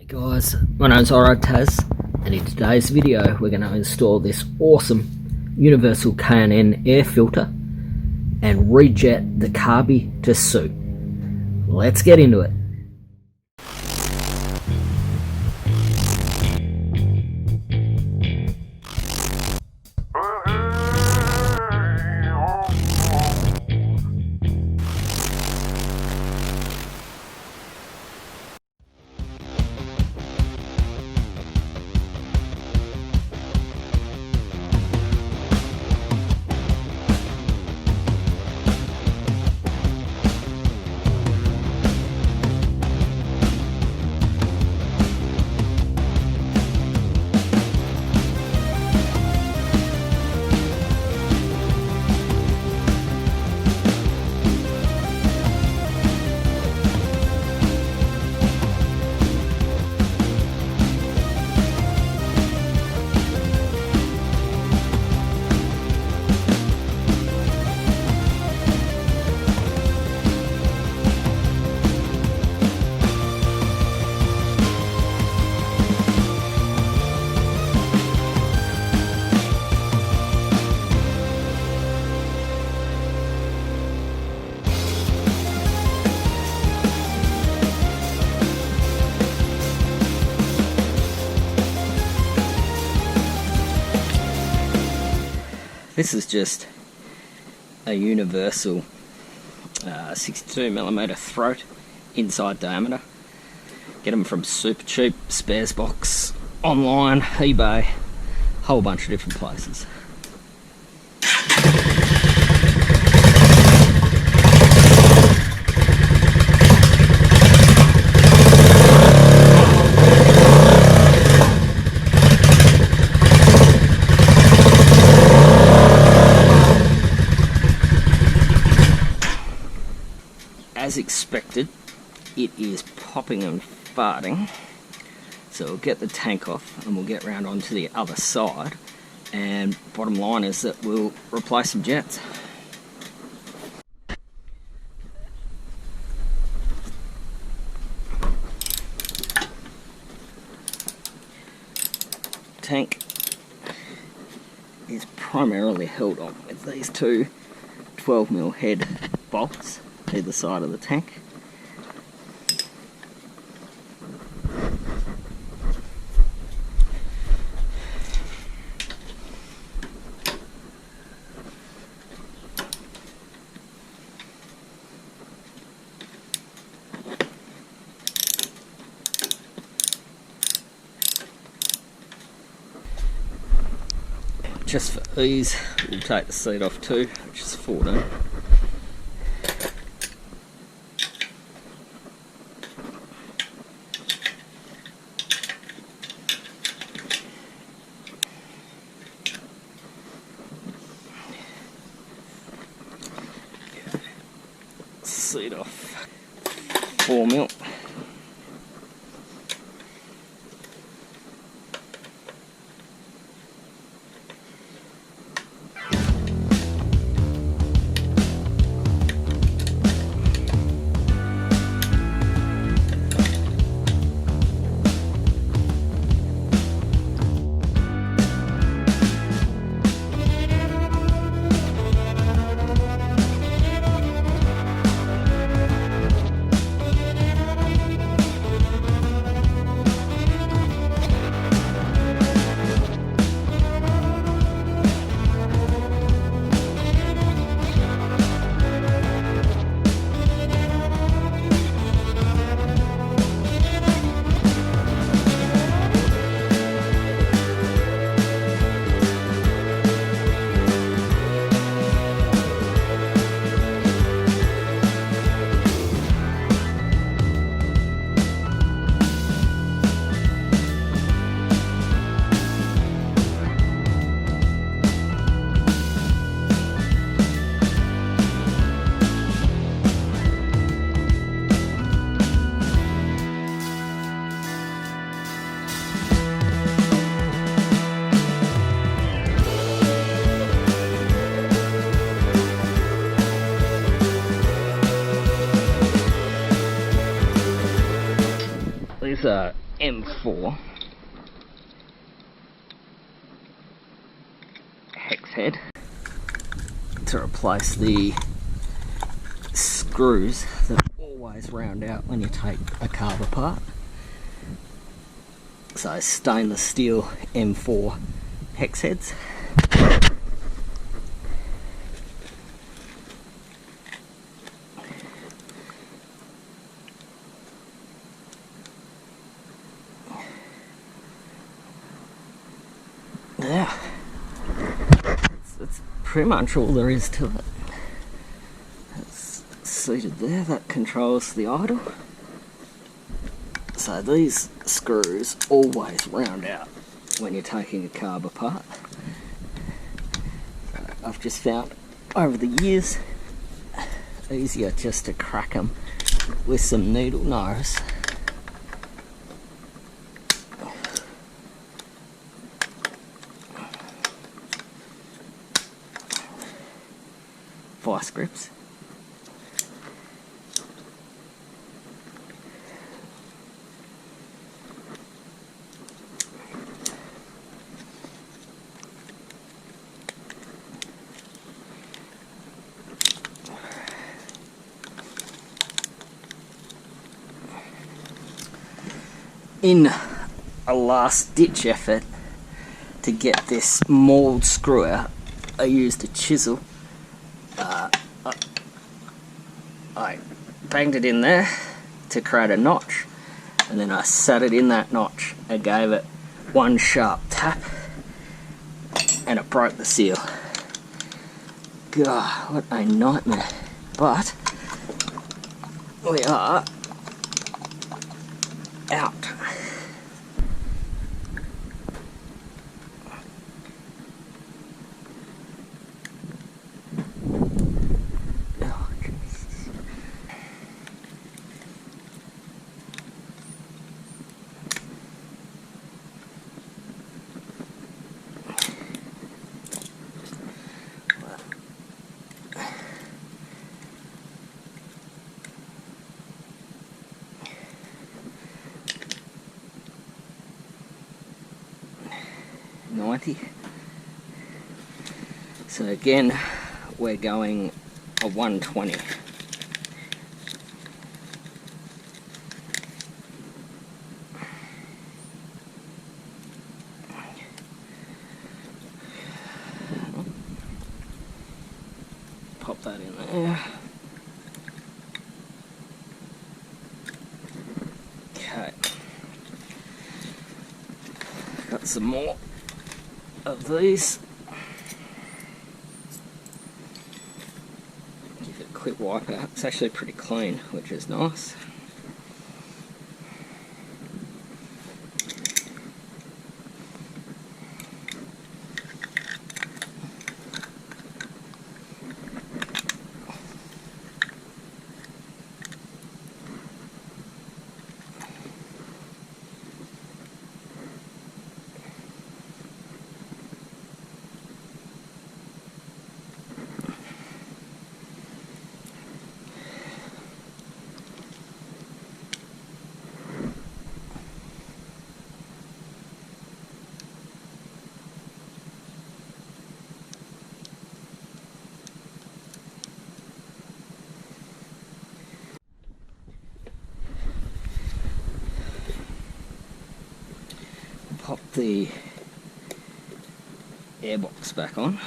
Guys, my name's Taz, and in today's video we're going to install this awesome universal K&N air filter and rejet the carby to suit. Let's get into it. This is just a universal 62mm throat inside diameter. Get them from super cheap, spares box, online, eBay, whole bunch of different places. As expected, it is popping and farting, so we'll get the tank off and we'll get round onto the other side, and bottom line is that we'll replace some jets. Tank is primarily held on with these two 12mm head bolts either side of the tank. Just for ease, we'll take the seat off too, which is 14. Seat off 4mm. M4 hex head to replace the screws that always round out when you take a carb apart. So stainless steel M4 hex heads. Yeah, that's pretty much all there is to it. It's seated there, that controls the idle. So these screws always round out when you're taking a carb apart. I've just found over the years easier just to crack them with some needle nose. Vice grips. In a last ditch effort to get this mauled screw out, I used a chisel. I banged it in there to create a notch, and then I sat it in that notch and gave it one sharp tap, and it broke the seal. God, what a nightmare. But we are out. So again, we're going a 120. Pop that in there. Okay. Got some more of these. Give it a quick wipe out. It's actually pretty clean, which is nice. Pop the airbox back on.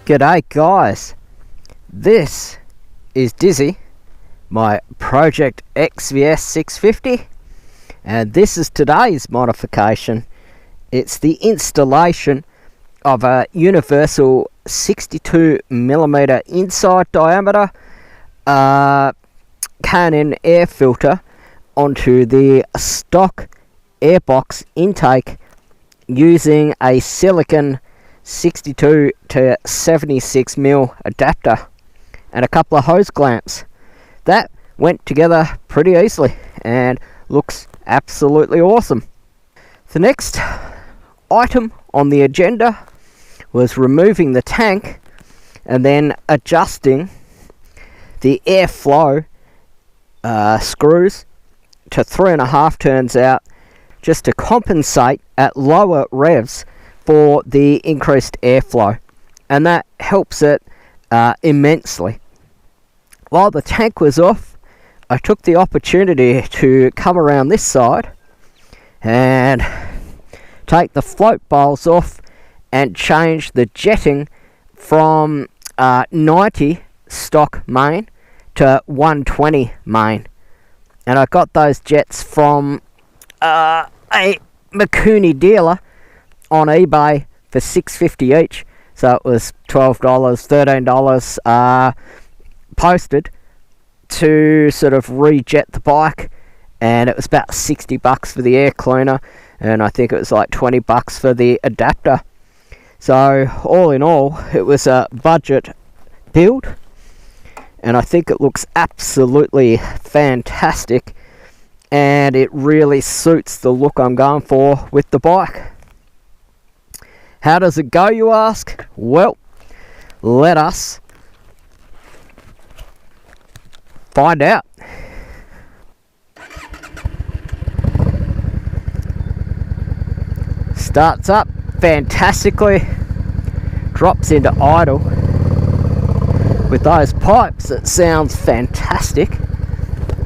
G'day guys, this is Dizzy, my Project XVS650, and this is today's modification. It's the installation of a universal 62mm inside diameter K&N air filter onto the stock airbox intake using a silicon 62 to 76 mil adapter and a couple of hose clamps. That went together pretty easily and looks absolutely awesome. The next item on the agenda was removing the tank and then adjusting the airflow screws to 3.5 turns out, just to compensate at lower revs for the increased airflow, and that helps it immensely. While the tank was off, I took the opportunity to come around this side and take the float bowls off and change the jetting from 90 stock main to 120 main. And I got those jets from a Mikuni dealer on eBay for $6.50 each. So it was $12, $13 posted to sort of rejet the bike, and it was about $60 for the air cleaner, and I think it was like $20 for the adapter. So all in all, it was a budget build, and I think it looks absolutely fantastic, and it really suits the look I'm going for with the bike. How does it go, you ask? Well, let us find out. Starts up fantastically, drops into idle. With those pipes, it sounds fantastic.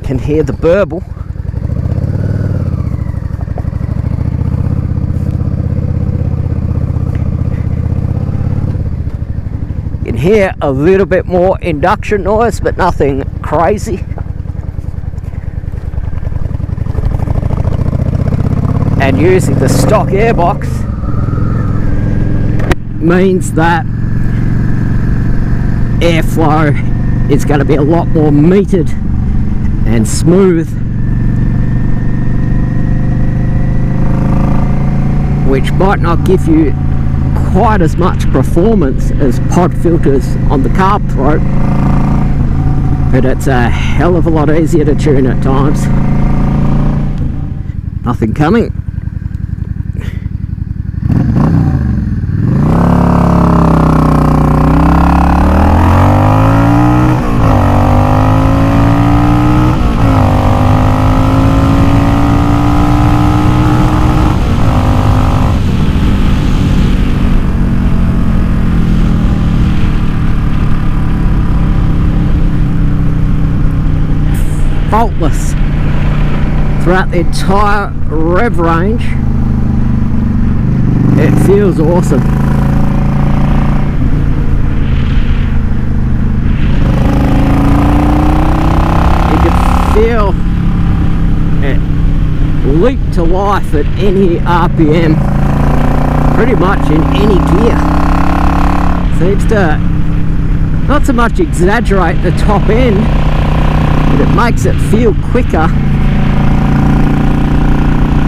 Can hear the burble. You can hear a little bit more induction noise, but nothing crazy. And using the stock airbox means that airflow is going to be a lot more metered and smooth, which might not give you quite as much performance as pod filters on the carb throat, but it's a hell of a lot easier to tune at times. Nothing coming. Faultless throughout the entire rev range. It feels awesome. You can feel it leap to life at any RPM, pretty much in any gear. Seems to not so much exaggerate the top end, but it makes it feel quicker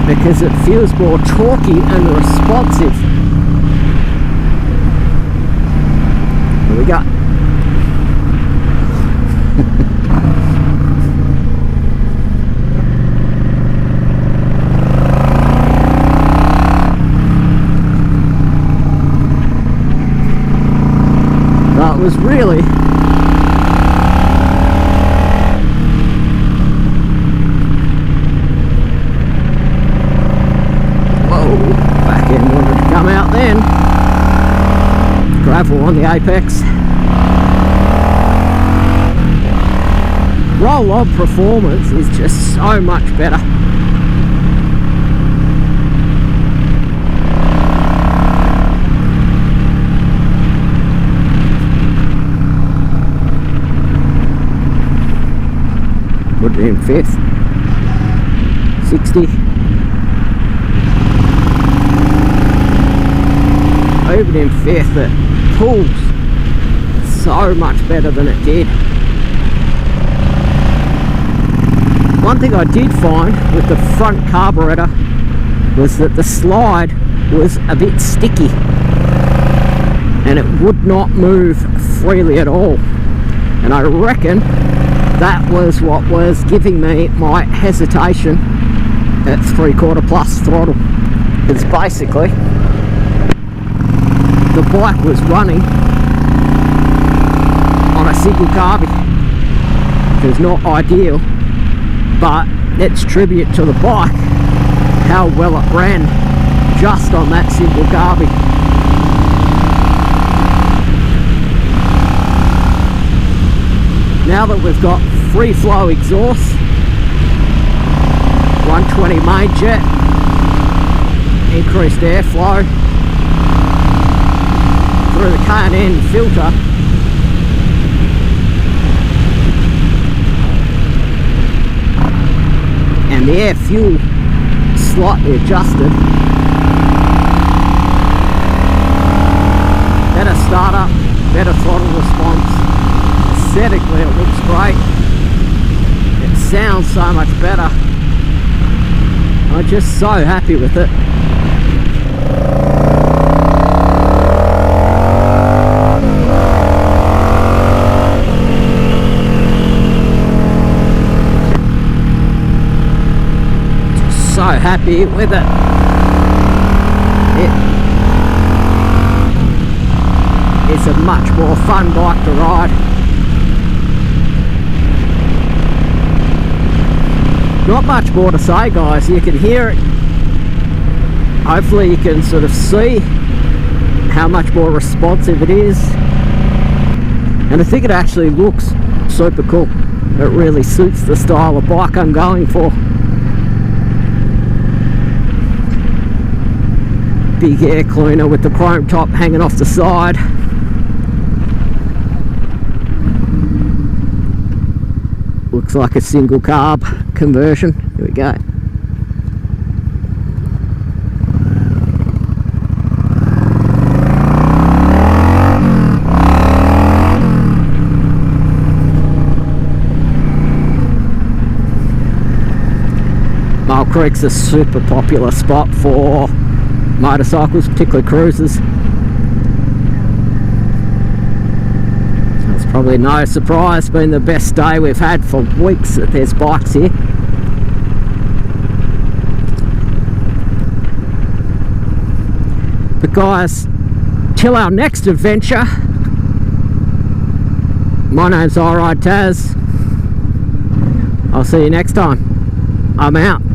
because it feels more torquey and responsive. Here we go. That was really out then. Gravel on the apex. Roll-on performance is just so much better. Put it in fifth. 60. Even in fifth, it pulls so much better than it did. One thing I did find with the front carburetor was that the slide was a bit sticky and it would not move freely at all, and I reckon that was what was giving me my hesitation at 3/4 plus throttle. It's basically the bike was running on a single carby. It was not ideal, but it's tribute to the bike how well it ran just on that single carby. Now that we've got free flow exhaust, 120 main jet, increased airflow through the K&N filter, and the air fuel slightly adjusted, better startup, better throttle response. Aesthetically it looks great, it sounds so much better. I'm just so happy with it. Just so happy with it. It's a much more fun bike to ride. Not much more to say, guys. You can hear it. Hopefully you can sort of see how much more responsive it is, and I think it actually looks super cool. It really suits the style of bike I'm going for. Big air cleaner with the chrome top hanging off the side. Looks like a single carb conversion. Here we go. Mile Creek's a super popular spot for motorcycles, particularly cruisers. It's probably no surprise, been the best day we've had for weeks that there's bikes here. But guys, till our next adventure, my name's Taz. I'll see you next time. I'm out.